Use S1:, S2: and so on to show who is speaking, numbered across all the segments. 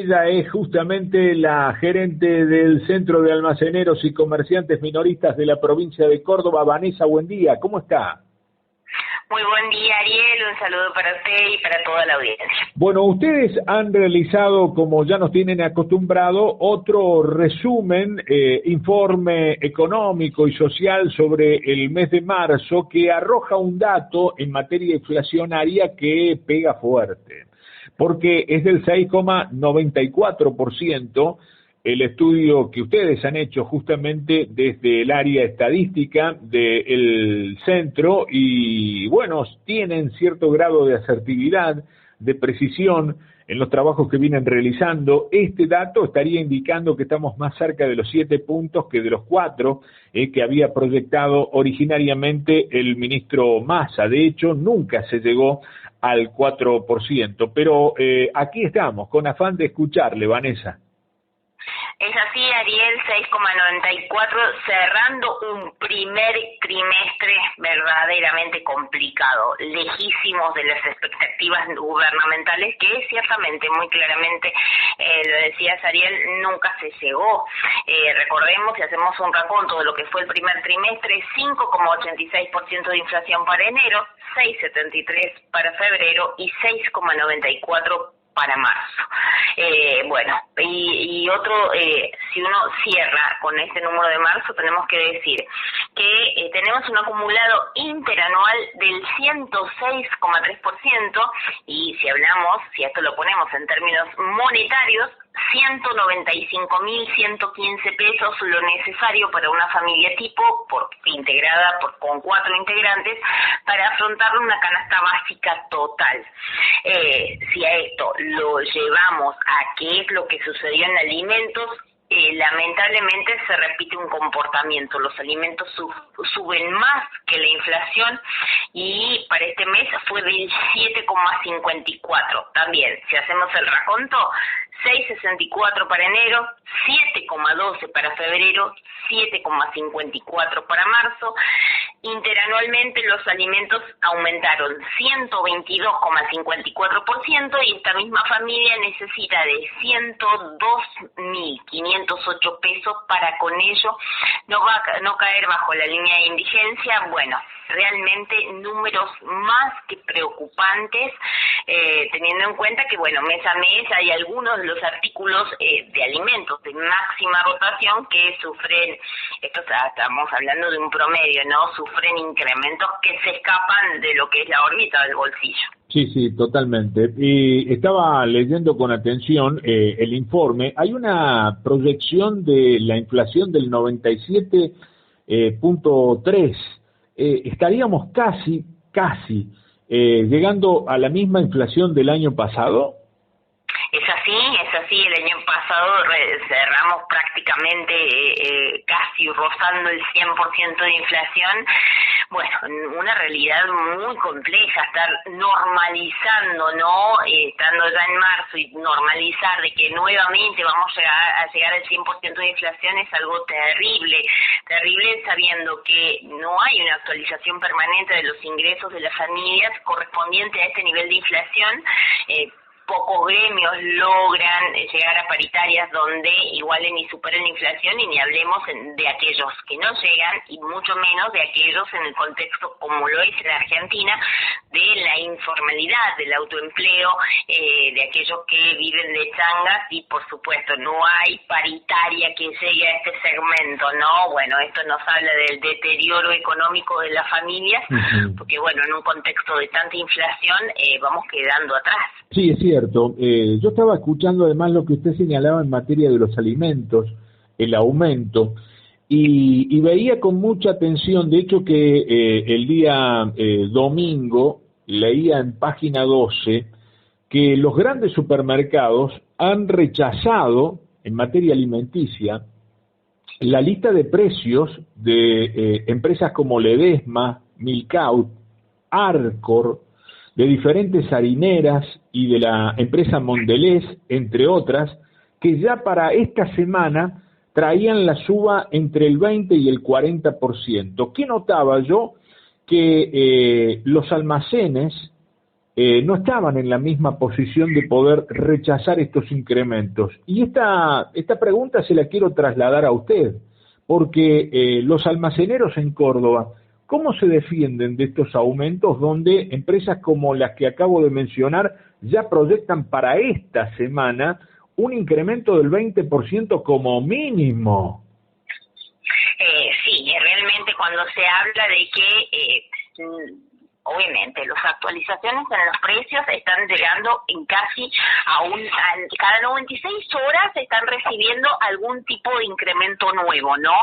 S1: Ella es justamente la gerente del Centro de Almaceneros y Comerciantes Minoristas de la provincia de Córdoba. Vanessa, buen día, ¿cómo está?
S2: Muy buen día, Ariel, un saludo para usted y para toda la audiencia.
S1: Bueno, ustedes han realizado, como ya nos tienen acostumbrado, otro resumen, informe económico y social sobre el mes de marzo que arroja un dato en materia inflacionaria que pega fuerte, porque es del 6,94%. El estudio que ustedes han hecho justamente desde el área estadística del centro y, bueno, tienen cierto grado de asertividad, de precisión en los trabajos que vienen realizando. Este dato estaría indicando que estamos más cerca de los 7 puntos que de los 4 que había proyectado originariamente el ministro Massa. De hecho, nunca se llegó al 4%, pero aquí estamos, con afán de escucharle, Vanessa.
S2: Es así, Ariel, 6,94, cerrando un primer trimestre verdaderamente complicado, lejísimos de las expectativas gubernamentales, que ciertamente, muy claramente, lo decías, Ariel, nunca se llegó. Recordemos, si hacemos un raconto de lo que fue el primer trimestre, 5,86% de inflación para enero, 6,73% para febrero y 6,94% para marzo. Y otro, si uno cierra con este número de marzo, tenemos que decir que tenemos un acumulado interanual del 106,3% y si esto lo ponemos en términos monetarios, 195.115 pesos, lo necesario para una familia tipo integrada con 4 integrantes para afrontar una canasta básica total. Si a esto lo llevamos a qué es lo que sucedió en alimentos, lamentablemente se repite un comportamiento. Los alimentos suben más que la inflación y para este mes fue del 7,54. También, si hacemos el raconto, 6,64 para enero, 7,12 para febrero, 7,54 para marzo. Interanualmente los alimentos aumentaron 122,54% y esta misma familia necesita de 102.508 pesos para con ello no caer bajo la línea de indigencia. Bueno, realmente números más que preocupantes, teniendo en cuenta que, bueno, mes a mes hay algunos de los artículos de alimentos de máxima rotación que sufren, estamos hablando de un promedio, ¿no? Sufren incrementos que se escapan de lo que es la órbita del bolsillo.
S1: Sí, totalmente. Y estaba leyendo con atención el informe. Hay una proyección de la inflación del 97,3. ¿Estaríamos casi llegando a la misma inflación del año pasado?
S2: Es así, el año pasado cerramos prácticamente casi rozando el 100% de inflación. Bueno, una realidad muy compleja, estar normalizando, ¿no? Estando ya en marzo y normalizar de que nuevamente vamos a llegar al 100% de inflación es algo terrible sabiendo que no hay una actualización permanente de los ingresos de las familias correspondiente a este nivel de inflación. Pocos gremios logran llegar a paritarias donde igualen y superen la inflación, y ni hablemos de aquellos que no llegan, y mucho menos de aquellos en el contexto como lo es en Argentina, de la informalidad, del autoempleo, de aquellos que viven de changas, y por supuesto no hay paritaria que llegue a este segmento, ¿no? Bueno, esto nos habla del deterioro económico de las familias, porque bueno, en un contexto de tanta inflación vamos quedando atrás.
S1: Sí, es cierto. Yo estaba escuchando además lo que usted señalaba en materia de los alimentos, el aumento, y veía con mucha atención, de hecho que el día domingo leía en página 12 que los grandes supermercados han rechazado en materia alimenticia la lista de precios de empresas como Ledesma, Milcaut, Arcor, de diferentes harineras y de la empresa Mondelez, entre otras, que ya para esta semana traían la suba entre el 20 y el 40%. ¿Qué notaba yo? Que los almacenes no estaban en la misma posición de poder rechazar estos incrementos. Y esta pregunta se la quiero trasladar a usted, porque los almaceneros en Córdoba, ¿cómo se defienden de estos aumentos donde empresas como las que acabo de mencionar ya proyectan para esta semana un incremento del 20% como mínimo?
S2: Sí, realmente cuando se habla de que obviamente las actualizaciones en los precios están llegando en casi cada 96 horas están recibiendo algún tipo de incremento nuevo, ¿no?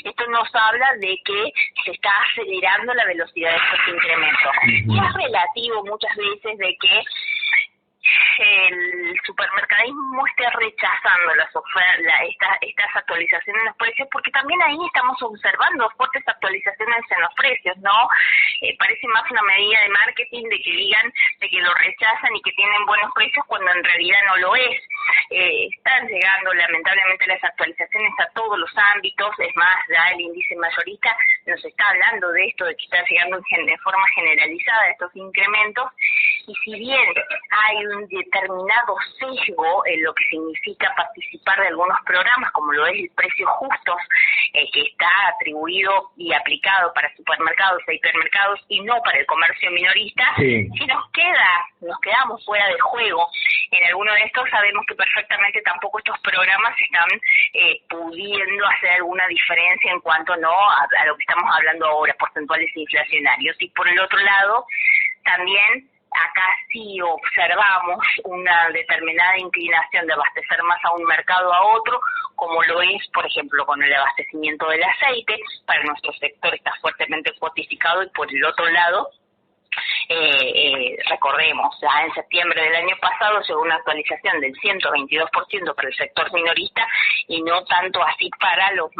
S2: Esto nos habla de que se está acelerando la velocidad de estos incrementos. Y es relativo muchas veces de que el supermercadismo esté rechazando estas actualizaciones en los precios, porque también ahí estamos observando fuertes actualizaciones en los precios, ¿no? Parece más una medida de marketing de que digan de que lo rechazan y que tienen buenos precios cuando en realidad no lo es. Están llegando lamentablemente las actualizaciones a todos los ámbitos, es más, ya el índice mayorista nos está hablando de esto, de que están llegando de forma generalizada estos incrementos, y si bien hay un determinado sesgo en lo que significa participar de algunos programas, como lo es el Precios Justos, que está atribuido y aplicado para supermercados e hipermercados y no para el comercio minorista, sí. Si nos quedamos fuera de juego en alguno de estos, sabemos que perfectamente tampoco estos programas están pudiendo hacer alguna diferencia en cuanto a lo que estamos hablando ahora, porcentuales inflacionarios. Y por el otro lado, también acá sí observamos una determinada inclinación de abastecer más a un mercado a otro, como lo es, por ejemplo, con el abastecimiento del aceite. Para nuestro sector está fuertemente cuantificado, y por el otro lado, recordemos, ya en septiembre del año pasado llegó una actualización del 122% para el sector minorista y no tanto así para los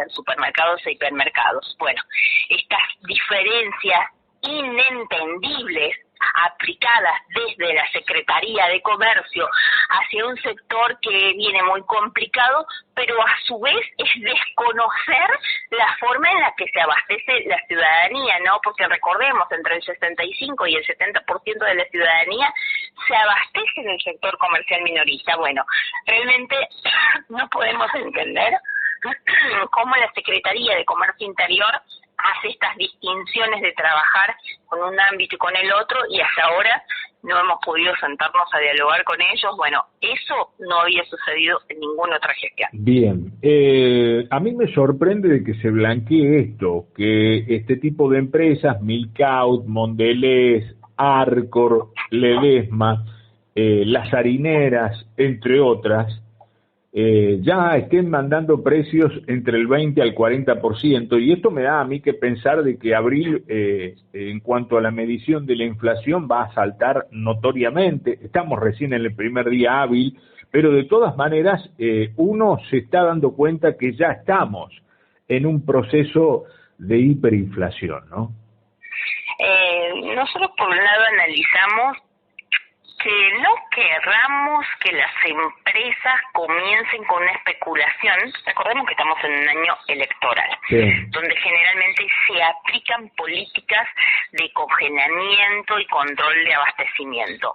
S2: supermercados e hipermercados. Bueno, estas diferencias inentendibles aplicadas desde la Secretaría de Comercio hacia un sector que viene muy complicado, pero a su vez es desconocer la forma en la que se abastece la ciudadanía, ¿no? Porque recordemos, entre el 65 y el 70% de la ciudadanía se abastece en el sector comercial minorista. Bueno, realmente no podemos entender cómo la Secretaría de Comercio Interior hace estas distinciones de trabajar con un ámbito y con el otro, y hasta ahora no hemos podido sentarnos a dialogar con ellos. Bueno, eso no había sucedido en ninguna otra gestión.
S1: Bien, a mí me sorprende de que se blanquee esto, que este tipo de empresas, Milcaut, Mondelez, Arcor, Ledesma, las harineras, entre otras, ya estén mandando precios entre el 20 al 40%, y esto me da a mí que pensar de que abril, en cuanto a la medición de la inflación, va a saltar notoriamente. Estamos recién en el primer día hábil, pero de todas maneras uno se está dando cuenta que ya estamos en un proceso de hiperinflación, ¿no?
S2: Nosotros por un lado analizamos que no querramos que las empresas comiencen con una especulación. Recordemos que estamos en un año electoral, sí, donde generalmente se aplican políticas de congelamiento y control de abastecimiento.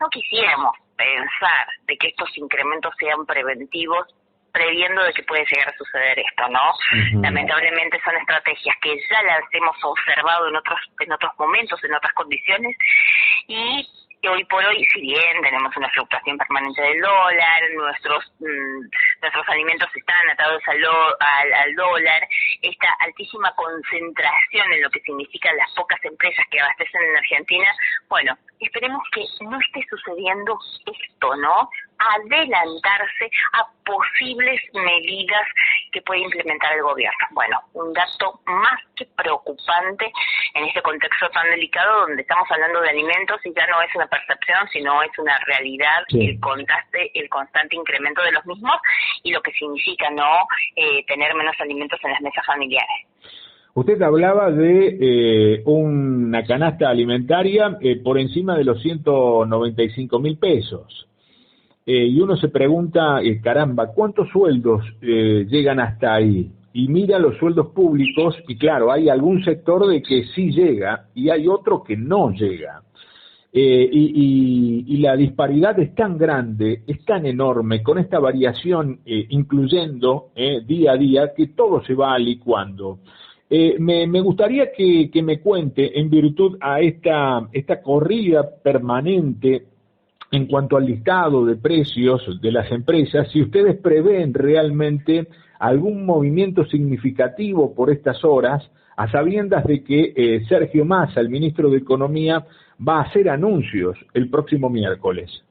S2: No quisiéramos pensar de que estos incrementos sean preventivos, previendo de que puede llegar a suceder esto, ¿no? Uh-huh. Lamentablemente son estrategias que ya las hemos observado en otros momentos, en otras condiciones, y hoy por hoy, si bien tenemos una fluctuación permanente del dólar, nuestros alimentos están atados al dólar, esta altísima concentración en lo que significan las pocas empresas que abastecen en Argentina, bueno, esperemos que no esté sucediendo esto, ¿no? Adelantarse a posibles medidas que puede implementar el gobierno. Bueno, un dato más que preocupante en este contexto tan delicado, donde estamos hablando de alimentos y ya no es una percepción, sino es una realidad, sí, el constante incremento de los mismos y lo que significa no tener menos alimentos en las mesas familiares.
S1: Usted hablaba de una canasta alimentaria por encima de los 195.000 pesos. Y uno se pregunta, caramba, ¿cuántos sueldos llegan hasta ahí? Y mira los sueldos públicos, y claro, hay algún sector de que sí llega y hay otro que no llega. y la disparidad es tan grande, es tan enorme, con esta variación incluyendo día a día, que todo se va licuando. Me gustaría que me cuente, en virtud a esta corrida permanente en cuanto al listado de precios de las empresas, si ustedes prevén realmente algún movimiento significativo por estas horas, a sabiendas de que Sergio Massa, el ministro de Economía, va a hacer anuncios el próximo miércoles.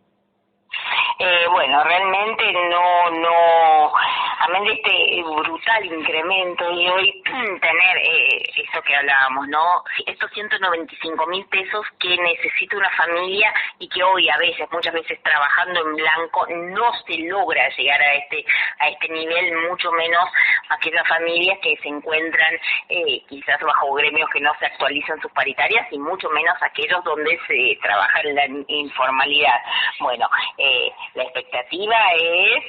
S2: Bueno, realmente no, amén de este brutal incremento y hoy tener eso que hablábamos, ¿no? Estos 195.000 pesos que necesita una familia y que hoy muchas veces trabajando en blanco no se logra llegar a este nivel, mucho menos aquellas familias que se encuentran quizás bajo gremios que no se actualizan sus paritarias y mucho menos aquellos donde se trabaja en la informalidad. Bueno, la expectativa es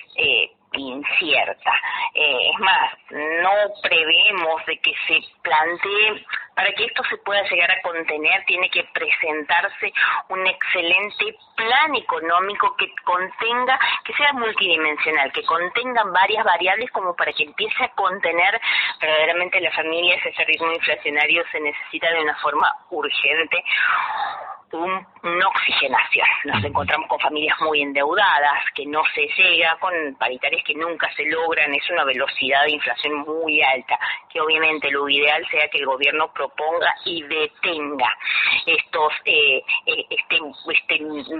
S2: incierta. Es más, no prevemos de que se plantee, para que esto se pueda llegar a contener, tiene que presentarse un excelente plan económico que contenga, que sea multidimensional, que contenga varias variables como para que empiece a contener verdaderamente las familias. Ese ritmo inflacionario se necesita de una forma urgente. Una oxigenación. Nos encontramos con familias muy endeudadas, que no se llega, con paritarias que nunca se logran, es una velocidad de inflación muy alta, que obviamente lo ideal sea que el gobierno proponga y detenga esta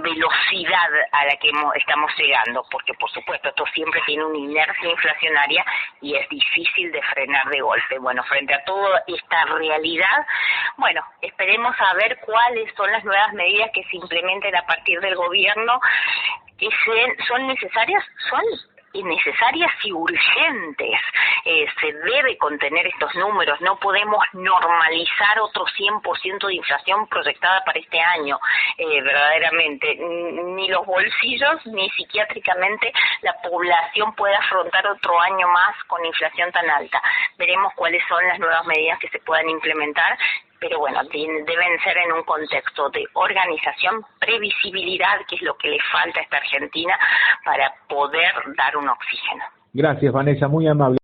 S2: velocidad a la que estamos llegando, porque por supuesto esto siempre tiene una inercia inflacionaria y es difícil de frenar de golpe. Bueno, frente a toda esta realidad, bueno, esperemos a ver cuáles son las nuevas medidas que se implementen a partir del gobierno, que son necesarias y urgentes. Se debe contener estos números, no podemos normalizar otro 100% de inflación proyectada para este año, verdaderamente, ni los bolsillos ni psiquiátricamente la población puede afrontar otro año más con inflación tan alta. Veremos cuáles son las nuevas medidas que se puedan implementar, pero bueno, deben ser en un contexto de organización, previsibilidad, que es lo que le falta a esta Argentina para poder dar un oxígeno.
S1: Gracias, Vanessa, muy amable.